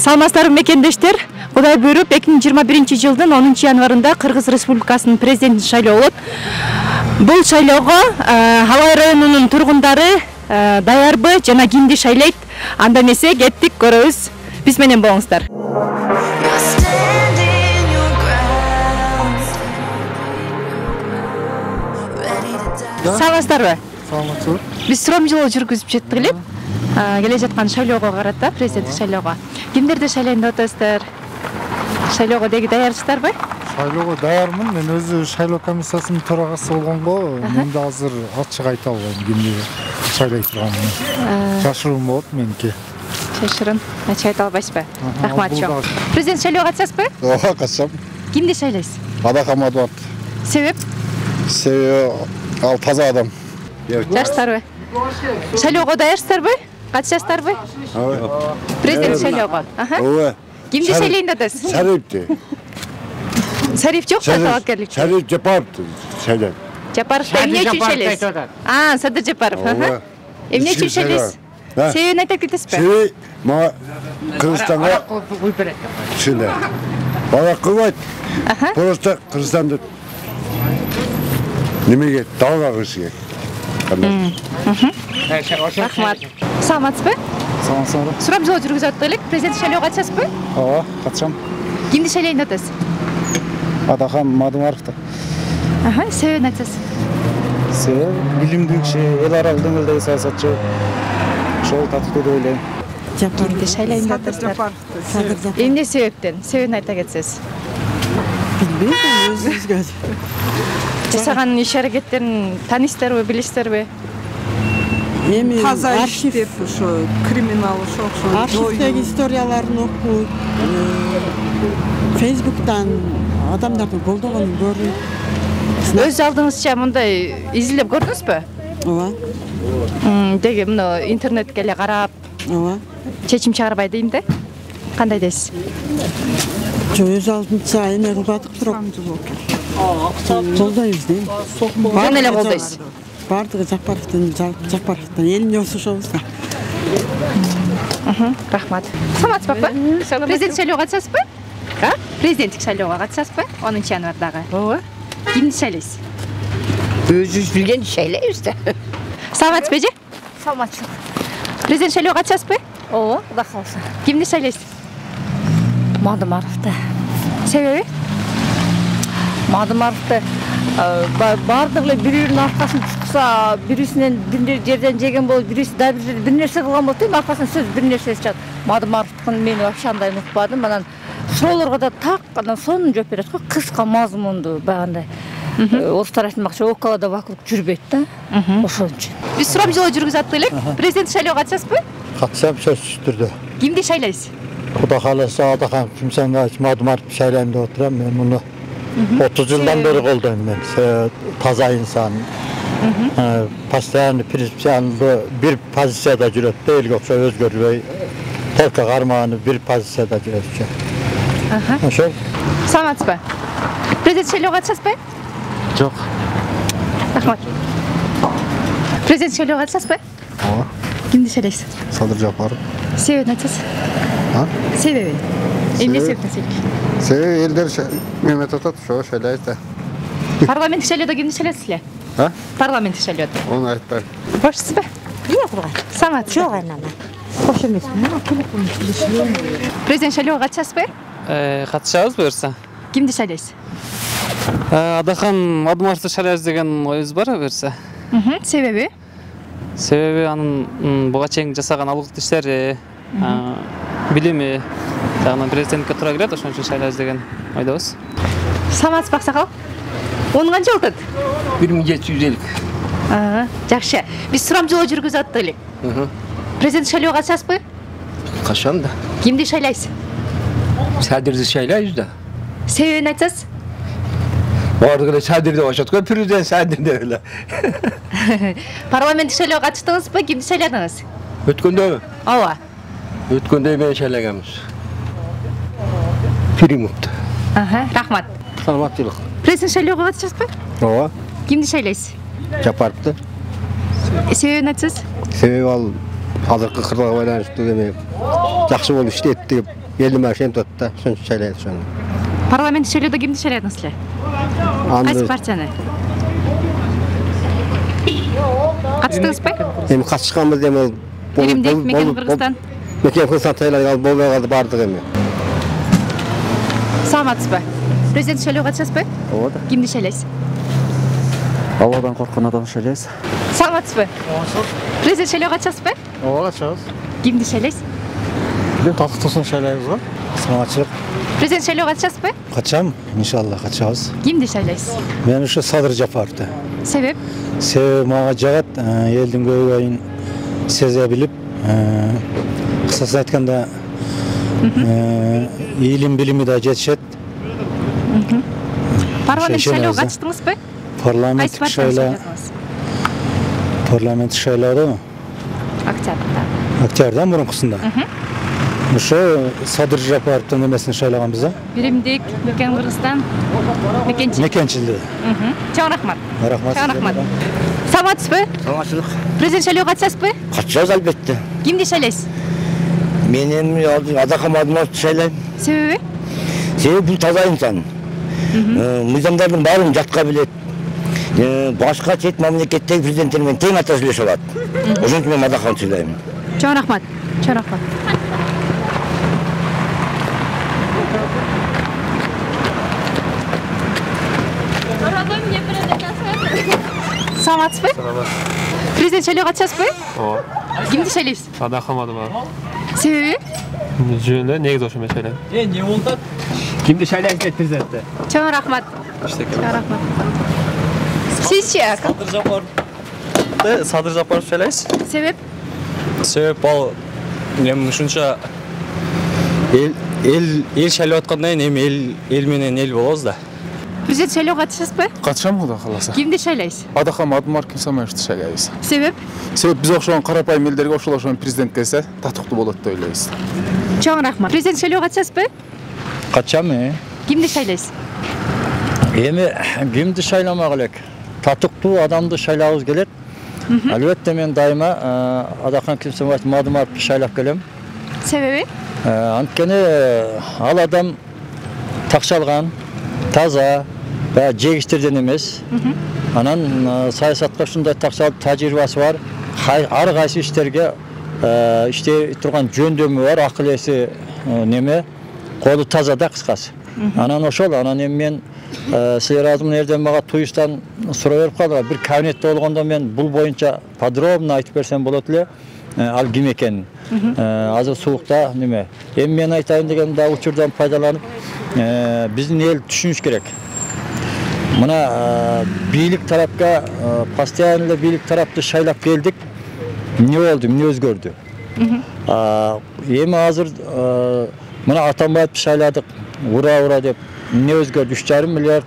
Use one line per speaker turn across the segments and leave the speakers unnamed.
Саламатсыздарбы мекендештер. Кудай буйруп 2021 жылдын 10 январында Кыргыз Республикасынын президент шайлоо болот. Бул шайлоого Алай районунун тургундары даярбы жана кимди шайлайт? Анда эмесе кеттик, көрөбүз. Биз менен болуңуздар. Саламатсыздарбы?
Саламатсызбы.
Биз сурам жылоо жүргүзүп жеттик эле. Келе жаткан шайлоого карата, президенттик шайлоого. Кимдерди шайлайын деп атасыздар? Шайлоого деги даярсыздарбы?
Шайлоого даярмын. Мен өзү шайлоо комиссиясынын төрагасы болгонго, мен да азыр ачык айта албайм кимди шайлай турганын. Жашыруун болот меники.
Жашырын. Ачык айта албайсызбы? Рахмат чоң. Президент шайлоого катышасызбы?
Ооба, катышам.
Кимди шайлайсыз?
Адакам Адуат.
Себеп?
Себеби ал таза адам.
Жаштарбы? Шайлоого даярсыздарбы? Катышасыздарбы?
Ооба.
Президент шайлоого.
Ооба.
Кимди шайлайын деп атасыз?
Шарипти.
Шариф жок да талапкерлик.
Шариф Жапаровду шайлайм.
Жапаров эмне үчүн шайлайсыз? Садыр Жапаров. Эмне үчүн шайлайсыз? Себебин айтып кетесизби?
Себеби мага Кыргызстанга
Куюп берет.
шайлайм. Бала кылбайт. Просто Кыргызстанды немеге далга кылыш керек.
Рахмат. Саламатсызбы?
Саламатсызбы.
Сурап жолу жүргүзүп аттык элек. Президент шайлоого катышасызбы?
Ооба, катышам.
Кимди шайлайын деп атасыз?
Адакам Мадумаровду.
Себебин айтасыз.
Себеби билимдүү киши, эл аралык деңгээлдеги саясатчы. Ошол тартиптүү деп ойлойм.
Кимди шайлайын деп атасыздар? Эмне себептен? Себебин айта кетсеңиз.
Билбейм, өзүңүзгө.
Жасаган иш аракеттерин таанысыздарбы, билесиздерби?
Эми
Таза иштеп, ошо криминал ошо.
архивдеги историяларын окуп, Facebooktан адамдардын колдогонун көрүп.
Өз алдыңызча мындай изилдеп көрдүңүзбү?
Ооба.
Деги мына интернетке эле карап,
Ооба.
чечим чыгарбай дейм да. Кандай дейсиз?
Өз алдынча эме кылбадык бирок. Колдойбуз дейм.
Жөн эле колдойсуз.
Бардыгы Жапаровдон элине окшошобуз да.
Рахмат. Саламатсызбы? Президент шайлоого катышасызбы? Президенттик шайлоого катышасызбы? 10 январдагы.
Ооба.
Кимди шайлайсыз?
Өзүбүз билгенди шайлайбыз да.
Саламатсызбы эже?
Саламатсыз.
Президент шайлоого катышасызбы?
Ооба, Кудай кааласа.
Кимди шайлайсыз?
Мадумаровду.
Себеби?
Мадумаровду бардык эле бирөөнүн аркасын тукса, бирисинен бир жерден жеген болуп, бириси да бир нерсе кылган болсо, аркасынан сөз бир нерсеси чыгат. Мадумаровдун мен вообще андай унутпадым. Анан суроолорго да так, анан сонун жооп берет го, кыска мазмундуу багандай. Орустар айтмакчы, около вокруг жүрбөйт да. Ошон үчүн.
Биз сурап жолу жүргүзүп аттык элек. Президент шайлоого катышасызбы?
Катышам сөзсүз түрдө.
Кимди шайлайсыз?
Кудай кааласа Адакам Кимсангач Мадумаров шайлайм деп отурам. Мен муну 30 жылдан бери колдойм мен. Таза инсан. Постоянно принципиалдуу бир позицияда жүрөт да, элге окшоп өзгөрбөй. Только кармаганы бир позицияда жүрөт. Ошол.
Саламатсызбы? Президент шайлоого катышасызбы?
Жок.
Рахмат. Президент шайлоого катышасызбы?
Ооба.
Кимди шайлайсыз?
Садыр Жапаров.
Себебин айтасыз? Себеби? Эмне себептен шайлайсыз?
Себеби элдер мемлекет атат, ошого шайлайт да.
Парламенттик шайлоодо кимди шайлайсыз эле? Парламенттик шайлоодо.
Onu айтпайм.
Бошсузбу?
Ие курган.
Саламатсызбы?
Жок айнана. Кош эмесмин.
Президент шайлоого катышасызбы?
Катышабыз буюрса.
Кимди шайлайсыз?
Адакам Мадумаровду шайлайбыз деген оюбуз бар буюрса.
Себеби?
Себеби анын буга чейин жасаган алгылык иштери, билими жагынан президентке туура келет, ошон үчүн шайлайбыз деген ойдобуз.
Саламатсызбы аксакал? Onu канча болот?
1750.
Жакшы. Биз сурам жолу жүргүзүп аттык элек. Президент шайлоого катышасызбы?
Качан да.
Кимди шайлайсыз?
Садырды шайлайбыз да.
Себебин айтсаңыз?
Бардык эле Садырды башат го, президент Садырды эле.
Парламенттик шайлоого катыштыңызбы? Кимди шайладыңыз?
Өткөндө?
Ооба.
Өткөндө мен шайлаганбыз. Филимовду.
Рахмат.
Саламаттуулук.
Президент шайлоого катышасызбы?
Ооба.
Кимди шайлайсыз?
Жапаровду.
Себебин айтсаңыз?
Себеби ал
Azırkı kırlığa baylanıştı demek. Жақсы болып işletdi деп елді мәшем tuttu. Şunu şöyle şunu.
Парламент шайлоодо кимди шайладыңыз эле? Кайсы партияны? Катыштыңызбы?
Эми катышканбыз эми ол.
Биримдик Мекен Кыргызстан.
Мекен Кыргызстан шайлай алып болбой калды бардык эми.
Саламатсызбы? Президент шайлоого катышасызбы?
Ооба.
Кимди шайлайсыз?
Алладан корккон адамды шайлайбыз.
Саламатсызбы? Президент шайлоого катышасызбы?
Ооба, катышабыз.
Кимди шайлайсыз?
Бир татыктуусын шайлайбыз го.
Саламатчылык.
Президент шайлоого катышасызбы?
Качам, иншалла качабыз.
Кимди шайлайсыз?
Мен ушу Садыр Жапаровду.
Себеп?
Себеби мага жагат, элдин көйгөйүн сезе билип, кысасы айтканда илим билими да жетишет.
Парламент шайлоого катыштыңызбы?
Парламент шайлоодо октябрда мурункусунда. Ошо Садыр Жапаровдун эмесин шайлаганбыз да.
Биримдик Мекен Кыргызстан.
Мекенчилди.
Чоң рахмат.
Рахмат.
Чоң рахмат. Саламатсызбы?
Саламатчылык.
Президент шайлоого катышасызбы?
Катышабыз албетте.
Кимди шайлайсыз?
Мен эми Адакам Адмановду шайлайм.
Себеби?
Себеби бул таза инсан. Мыйзамдардын баарын жатка билет. Башка чет мамлекеттеги президенттер менен тең ата сүйлөшө алат. Ошон үчүн мен Адакамды сүйлөйм.
Чоң рахмат. Чоң рахмат. Саламатсызбы? Президент шайлоого катышасызбы?
Ооба.
Кимди шайлайсыз?
Адакам Адманов.
Себеби?
Жөнүндө негизи ошо мен шайлайм.
Не болду? Кимди шайлайсыз президентти?
Чоң рахмат. Чоң рахмат. Сизчи?
Садыр Жапаров шайлайсыз?
Себеп?
Себеп ал эми ушунча эл шайлап аткандан кийин эми эл менен эл болобуз да.
Президент шайлоого катышасызбы?
Катышам Кудай кааласа.
Кимди шайлайсыз?
Адакам Адмаркин Самаевди шайлайбыз.
Себеп?
Себеп биз окшогон карапайым элдерге ошон президент келсе татыктуу болот деп ойлойбуз.
Чоң рахмат. Президент шайлоого катышасызбы?
Катышам.
Кимди шайлайсыз?
Эми кимди шайламак элек? Татыктуу адамды шайлагыбыз келет. Албетте мен дайыма Адакам Самаевди Мадымаровду шайлап келем.
Себеби?
Анткени ал адам такшалган, таза, жегиштерден эмес. Анан саясатка ушундай такшалып тажрыйбасы бар. Ар кайсы иштерге иштей турган жөндөмү бар, акыл эси неме, колу таза да кыскасы. Анан ошол, анан эми мен силер азыр эрден мага туюштан суроо берип калды. Бир кабинетте болгондо мен бул боюнча подробно айтып берсем болот эле. Ал ким экенин. Азыр суукта неме. Эми мен айтайын деген да учурдан пайдаланып, биздин эл түшүнүш керек. Мына бийлик тарапка постоянно эле бийлик тарапты шайлап келдик. Эмне болду, эмне өзгөрдү? Эми азыр мына Атамбаевди шайладык, ура деп. Эмне өзгөрдү? 3,5 миллиард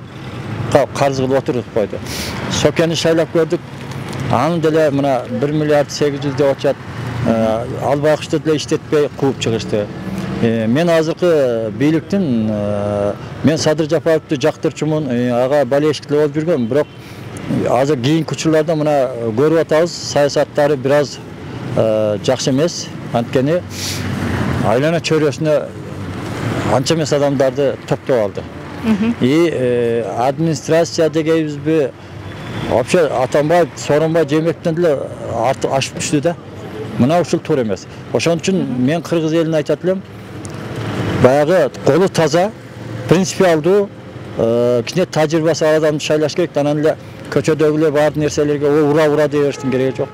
карыз кылып отуруп койду. Сокени шайлап көрдүк. Аны деле мына 1 миллиард 800 деп атышат. Албакычты деле иштетпей кууп чыгышты. Мен азыркы бийликтин мен Садыр Жапаровду жактырчумун, ага болельщиктер болуп жүргөм, бирок азыр кийинки учурларда мына көрүп атабыз, саясаттары бир аз жакшы эмес. Анткени айлана чөйрөсүнө анча эмес адамдарды топтоп алды. Администрация дегенбизби вообще Атамбаев, Сооронбай Жээнбековдон деле ашып түштү да. Мына ушул туура эмес. Ошон үчүн мен кыргыз элине айтат элем, баягы колу таза, принципиалдуу, кичине тажрыйбасы бар адамды шайлаш керек. Анан эле көчөдөгүлөр бар нерселерге ура дей бериштин кереги жок.